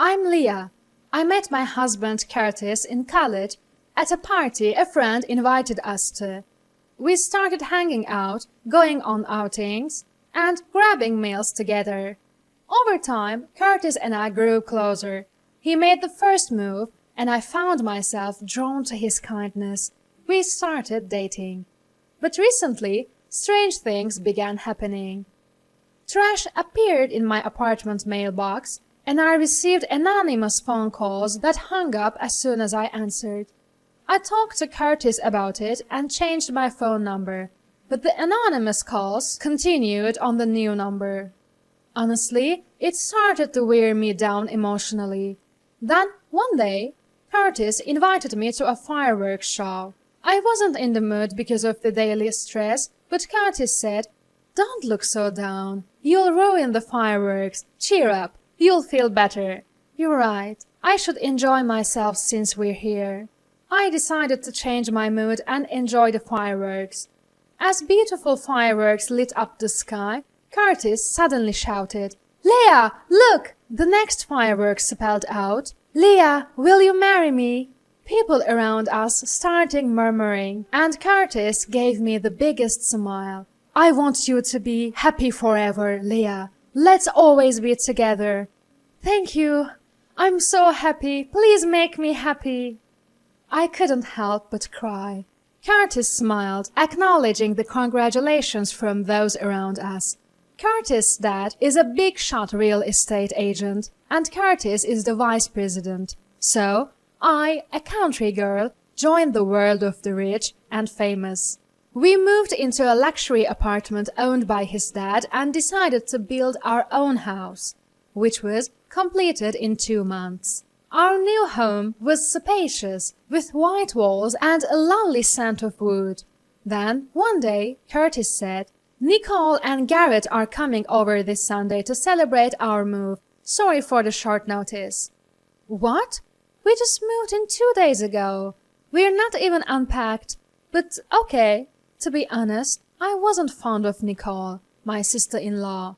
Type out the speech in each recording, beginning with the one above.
I'm Leah. I met my husband Curtis in college at a party a friend invited us to. We started hanging out, going on outings, and grabbing meals together. Over time, Curtis and I grew closer. He made the first move, and I found myself drawn to his kindness. We started dating. But recently, strange things began happening. Trash appeared in my apartment mailbox, and I received anonymous phone calls that hung up as soon as I answered. I talked to Curtis about it and changed my phone number, but the anonymous calls continued on the new number. Honestly, it started to wear me down emotionally. Then, one day, Curtis invited me to a fireworks show. I wasn't in the mood because of the daily stress, but Curtis said, "Don't look so down. You'll ruin the fireworks. Cheer up. You'll feel better." You're right. I should enjoy myself since we're here. I decided to change my mood and enjoy the fireworks. As beautiful fireworks lit up the sky, Curtis suddenly shouted, "Leah, look!" The next fireworks spelled out, "Leah, will you marry me?" People around us started murmuring, and Curtis gave me the biggest smile. "I want you to be happy forever, Leah. Let's always be together." "Thank you. I'm so happy. Please make me happy." I couldn't help but cry. Curtis smiled, acknowledging the congratulations from those around us. Curtis' dad is a big-shot real estate agent, and Curtis is the vice president. So, I, a country girl, joined the world of the rich and famous. We moved into a luxury apartment owned by his dad and decided to build our own house, which was completed in 2 months. Our new home was spacious, with white walls and a lovely scent of wood. Then, one day, Curtis said, "Nicole and Garrett are coming over this Sunday to celebrate our move. Sorry for the short notice." "What? We just moved in 2 days ago. We're not even unpacked." But okay, to be honest, I wasn't fond of Nicole, my sister-in-law.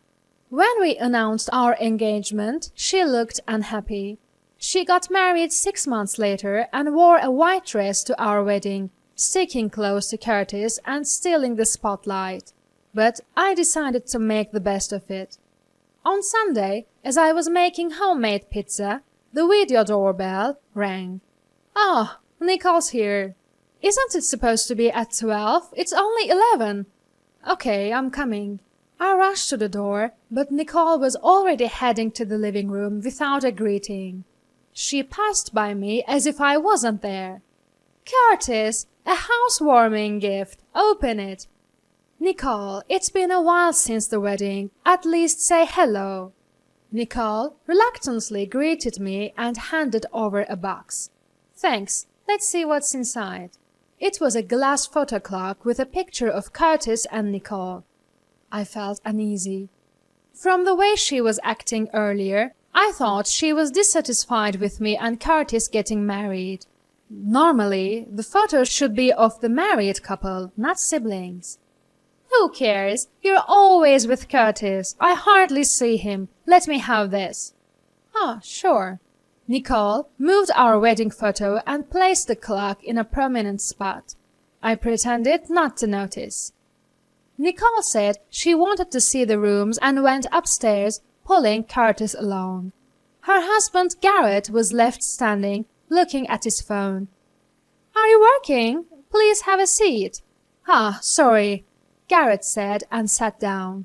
When we announced our engagement, she looked unhappy. She got married 6 months later and wore a white dress to our wedding, sticking close to Curtis and stealing the spotlight. But I decided to make the best of it. On Sunday, as I was making homemade pizza, the video doorbell rang. "Ah, Nicole's here." "Isn't it supposed to be at 12? It's only 11. "Okay, I'm coming." I rushed to the door, but Nicole was already heading to the living room without a greeting. She passed by me as if I wasn't there. "Curtis, a housewarming gift. Open it." "Nicole, it's been a while since the wedding. At least say hello." Nicole reluctantly greeted me and handed over a box. "Thanks. Let's see what's inside." It was a glass photo clock with a picture of Curtis and Nicole. I felt uneasy. From the way she was acting earlier, I thought she was dissatisfied with me and Curtis getting married. Normally, the photo should be of the married couple, not siblings. "Who cares? You're always with Curtis. I hardly see him. Let me have this." "Ah, sure." Nicole moved our wedding photo and placed the clock in a prominent spot. I pretended not to notice. Nicole said she wanted to see the rooms and went upstairs, pulling Curtis along. Her husband Garrett was left standing, looking at his phone. "Are you working? Please have a seat." "Ah, sorry," Garrett said and sat down.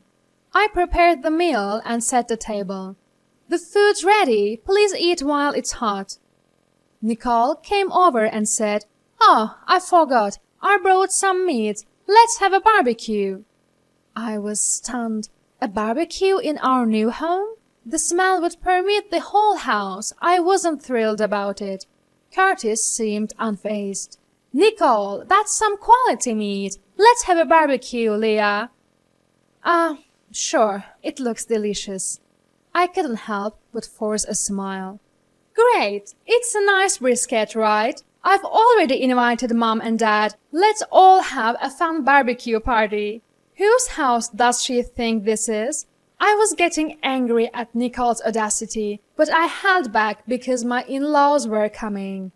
I prepared the meal and set the table. "The food's ready. Please eat while it's hot." Nicole came over and said, "Oh, I forgot. I brought some meat. Let's have a barbecue." I was stunned. A barbecue in our new home? The smell would permeate the whole house. I wasn't thrilled about it. Curtis seemed unfazed. "Nicole, that's some quality meat. Let's have a barbecue, Leah." Sure, it looks delicious." I couldn't help but force a smile. "Great! It's a nice brisket, right? I've already invited Mom and Dad. Let's all have a fun barbecue party." "Whose house does she think this is?" I was getting angry at Nicole's audacity, but I held back because my in-laws were coming.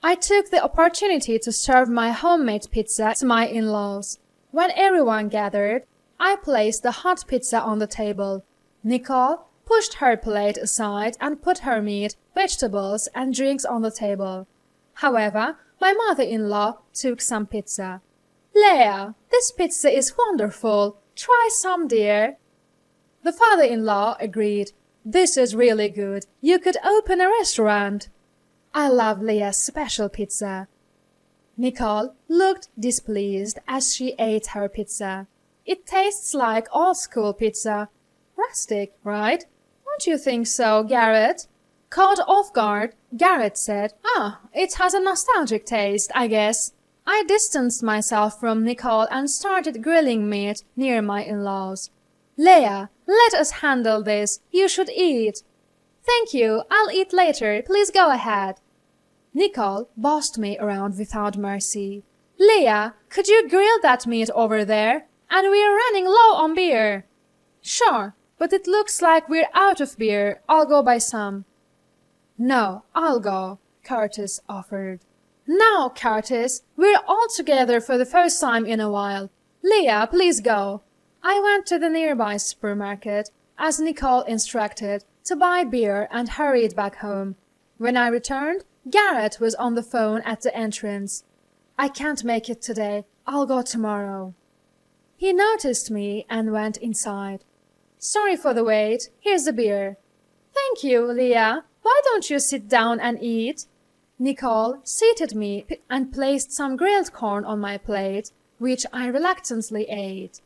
I took the opportunity to serve my homemade pizza to my in-laws. When everyone gathered, I placed the hot pizza on the table. Nicole pushed her plate aside and put her meat, vegetables, and drinks on the table. However, my mother-in-law took some pizza. "Leah, this pizza is wonderful. Try some, dear." The father-in-law agreed. "This is really good. You could open a restaurant." I love Leah's special pizza. Nicole looked displeased as she ate her pizza. "It tastes like old-school pizza. Rustic, right? Don't you think so, Garrett?" Caught off guard, Garrett said, it has a nostalgic taste, I guess." I distanced myself from Nicole and started grilling meat near my in-laws. "Leah, let us handle this. You should eat." "Thank you. I'll eat later. Please go ahead." Nicole bossed me around without mercy. "Leah, could you grill that meat over there? And we're running low on beer." "Sure, but it looks like we're out of beer. I'll go buy some." "No, I'll go," Curtis offered. "No, Curtis, we're all together for the first time in a while. Leah, please go." I went to the nearby supermarket, as Nicole instructed, to buy beer and hurried back home. When I returned, Garrett was on the phone at the entrance. "I can't make it today. I'll go tomorrow." He noticed me and went inside. "Sorry for the wait. Here's the beer." "Thank you, Leah. Why don't you sit down and eat?" Nicole seated me and placed some grilled corn on my plate, which I reluctantly ate.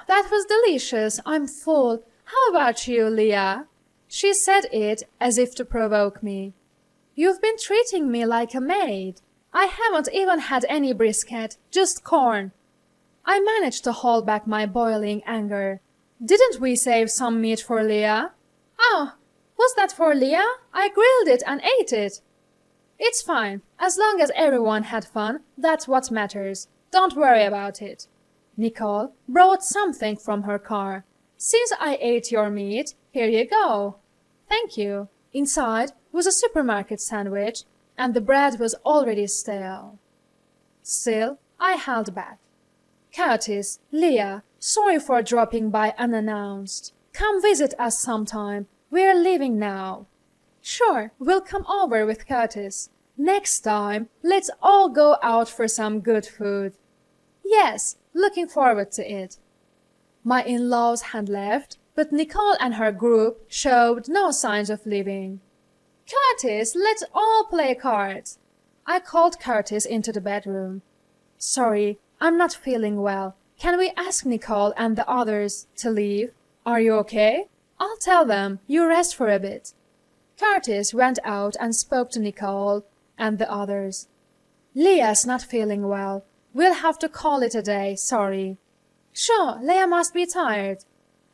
That was delicious. I'm full. How about you, Leah?" She said it as if to provoke me. "You've been treating me like a maid. I haven't even had any brisket, just corn." I managed to hold back my boiling anger. "Didn't we save some meat for Leah?" Was that for Leah? I grilled it and ate it." "It's fine. As long as everyone had fun, that's what matters. Don't worry about it." Nicole brought something from her car. "Since I ate your meat, here you go." "Thank you." Inside was a supermarket sandwich, and the bread was already stale. Still, I held back. "Curtis, Leah, sorry for dropping by unannounced. Come visit us sometime. We're leaving now." "Sure, we'll come over with Curtis. Next time, let's all go out for some good food." "Yes, looking forward to it." My in-laws had left, but Nicole and her group showed no signs of leaving. "Curtis, let's all play cards." I called Curtis into the bedroom. "Sorry, I'm not feeling well. Can we ask Nicole and the others to leave? Are you okay? I'll tell them you rest for a bit." Curtis went out and spoke to Nicole and the others. "Leah's not feeling well. We'll have to call it a day, sorry." "Sure, Leah must be tired."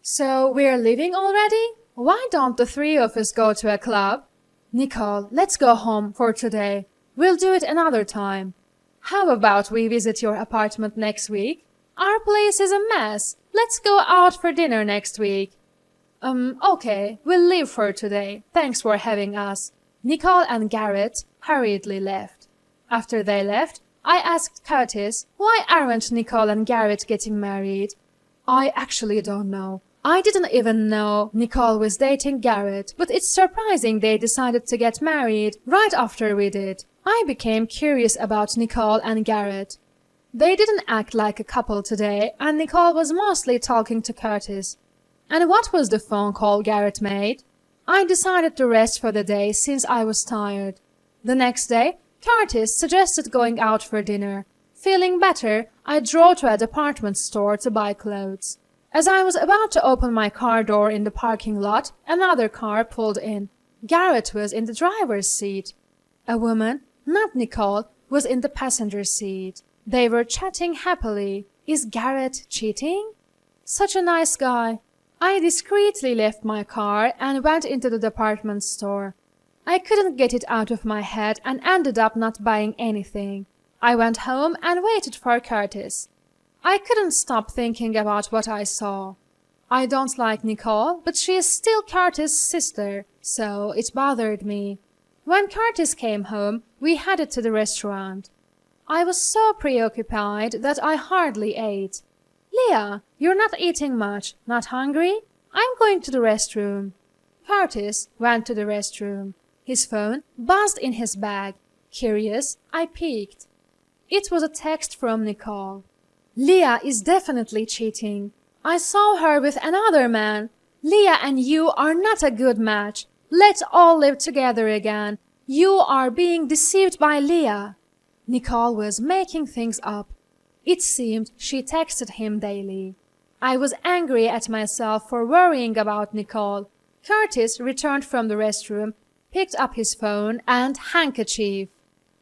"So we're leaving already? Why don't the three of us go to a club?" "Nicole, let's go home for today. We'll do it another time." "How about we visit your apartment next week? Our place is a mess. Let's go out for dinner next week." Okay, we'll leave for today. Thanks for having us." Nicole and Garrett hurriedly left. After they left, I asked Curtis, "Why aren't Nicole and Garrett getting married?" "I actually don't know. I didn't even know Nicole was dating Garrett, but it's surprising they decided to get married right after we did." I became curious about Nicole and Garrett. They didn't act like a couple today, and Nicole was mostly talking to Curtis. "And what was the phone call Garrett made?" I decided to rest for the day since I was tired. The next day, Curtis suggested going out for dinner. Feeling better, I drove to a department store to buy clothes. As I was about to open my car door in the parking lot, another car pulled in. Garrett was in the driver's seat. A woman, not Nicole, was in the passenger seat. They were chatting happily. Is Garrett cheating? Such a nice guy. I discreetly left my car and went into the department store. I couldn't get it out of my head and ended up not buying anything. I went home and waited for Curtis. I couldn't stop thinking about what I saw. I don't like Nicole, but she is still Curtis' sister, so it bothered me. When Curtis came home, we headed to the restaurant. I was so preoccupied that I hardly ate. Leah, you're not eating much. Not hungry? I'm going to the restroom. Curtis went to the restroom. His phone buzzed in his bag. Curious, I peeked. It was a text from Nicole. Leah is definitely cheating. I saw her with another man. Leah and you are not a good match. Let's all live together again. You are being deceived by Leah. Nicole was making things up. It seemed she texted him daily. I was angry at myself for worrying about Nicole. Curtis returned from the restroom, picked up his phone and handkerchief,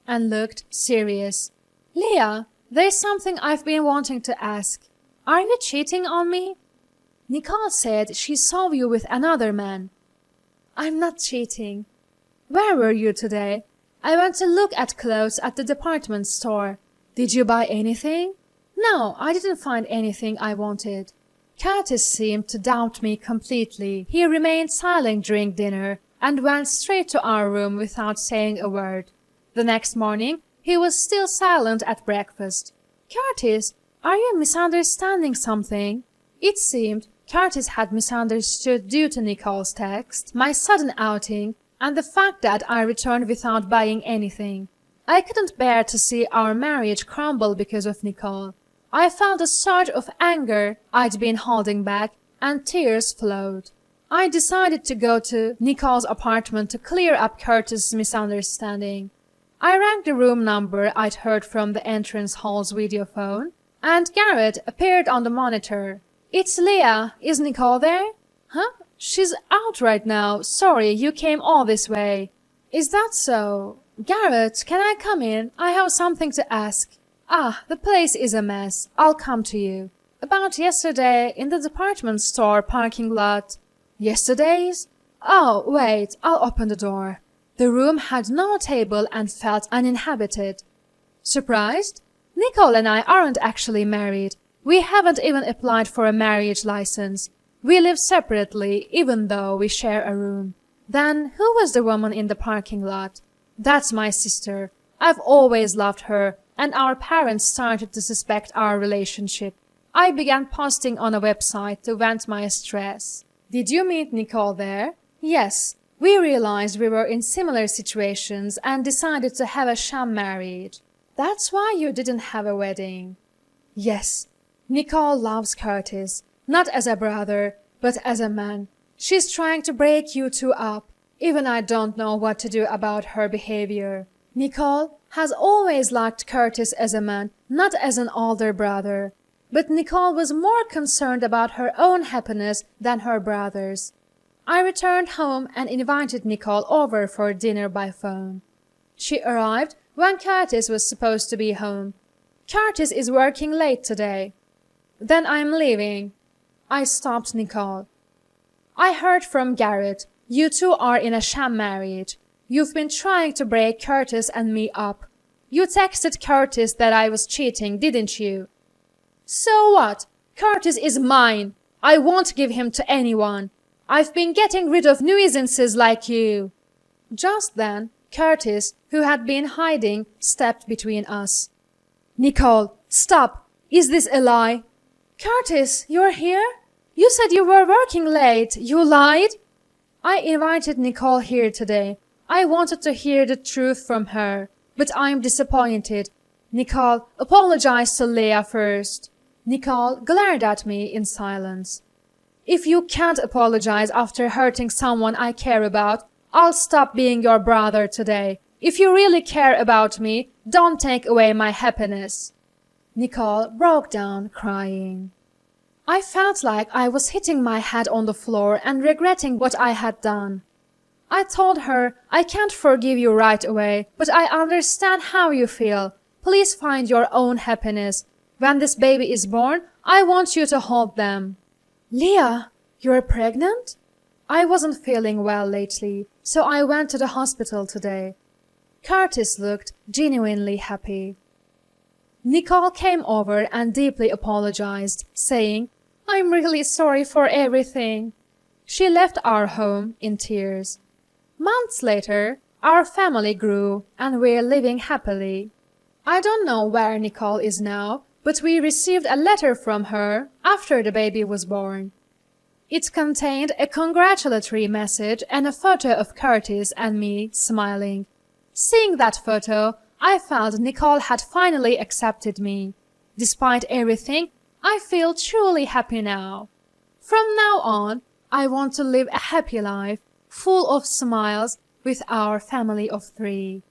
and looked serious. Leah, there's something I've been wanting to ask. Are you cheating on me? Nicole said she saw you with another man. I'm not cheating. Where were you today? I went to look at clothes at the department store. Did you buy anything? No, I didn't find anything I wanted. Curtis seemed to doubt me completely. He remained silent during dinner and went straight to our room without saying a word. The next morning, he was still silent at breakfast. Curtis, are you misunderstanding something? It seemed Curtis had misunderstood due to Nicole's text, my sudden outing, and the fact that I returned without buying anything. I couldn't bear to see our marriage crumble because of Nicole. I felt a surge of anger I'd been holding back, and tears flowed. I decided to go to Nicole's apartment to clear up Curtis' misunderstanding. I rang the room number I'd heard from the entrance hall's video phone, and Garrett appeared on the monitor. It's Leah. Is Nicole there? Huh? She's out right now. Sorry, you came all this way. Is that so? Garrett, can I come in? I have something to ask. Ah, the place is a mess. I'll come to you. About yesterday, in the department store parking lot. Yesterday's? Oh, wait, I'll open the door. The room had no table and felt uninhabited. Surprised? Nicole and I aren't actually married. We haven't even applied for a marriage license. We live separately, even though we share a room. Then, who was the woman in the parking lot? That's my sister. I've always loved her, and our parents started to suspect our relationship. I began posting on a website to vent my stress. Did you meet Nicole there? Yes. We realized we were in similar situations and decided to have a sham marriage. That's why you didn't have a wedding. Yes. Nicole loves Curtis. Not as a brother, but as a man. She's trying to break you two up. Even I don't know what to do about her behavior. Nicole has always liked Curtis as a man, not as an older brother. But Nicole was more concerned about her own happiness than her brother's. I returned home and invited Nicole over for dinner by phone. She arrived when Curtis was supposed to be home. Curtis is working late today. Then I'm leaving. I stopped Nicole. I heard from Garrett. You two are in a sham marriage. You've been trying to break Curtis and me up. You texted Curtis that I was cheating, didn't you? So what? Curtis is mine. I won't give him to anyone. I've been getting rid of nuisances like you. Just then, Curtis, who had been hiding, stepped between us. Nicole, stop! Is this a lie? Curtis, you're here? You said you were working late. You lied? I invited Nicole here today. I wanted to hear the truth from her, but I'm disappointed. Nicole, apologize to Leah first. Nicole glared at me in silence. If you can't apologize after hurting someone I care about, I'll stop being your brother today. If you really care about me, don't take away my happiness. Nicole broke down crying. I felt like I was hitting my head on the floor and regretting what I had done. I told her, I can't forgive you right away, but I understand how you feel. Please find your own happiness. When this baby is born, I want you to hold them. Leah, you're pregnant? I wasn't feeling well lately, so I went to the hospital today. Curtis looked genuinely happy. Nicole came over and deeply apologized, saying, I'm really sorry for everything." She left our home in tears. Months later, our family grew and we're living happily. I don't know where Nicole is now, but we received a letter from her after the baby was born. It contained a congratulatory message and a photo of Curtis and me smiling. Seeing that photo, I felt Nicole had finally accepted me. Despite everything, I feel truly happy now. From now on, I want to live a happy life, full of smiles, with our family of 3.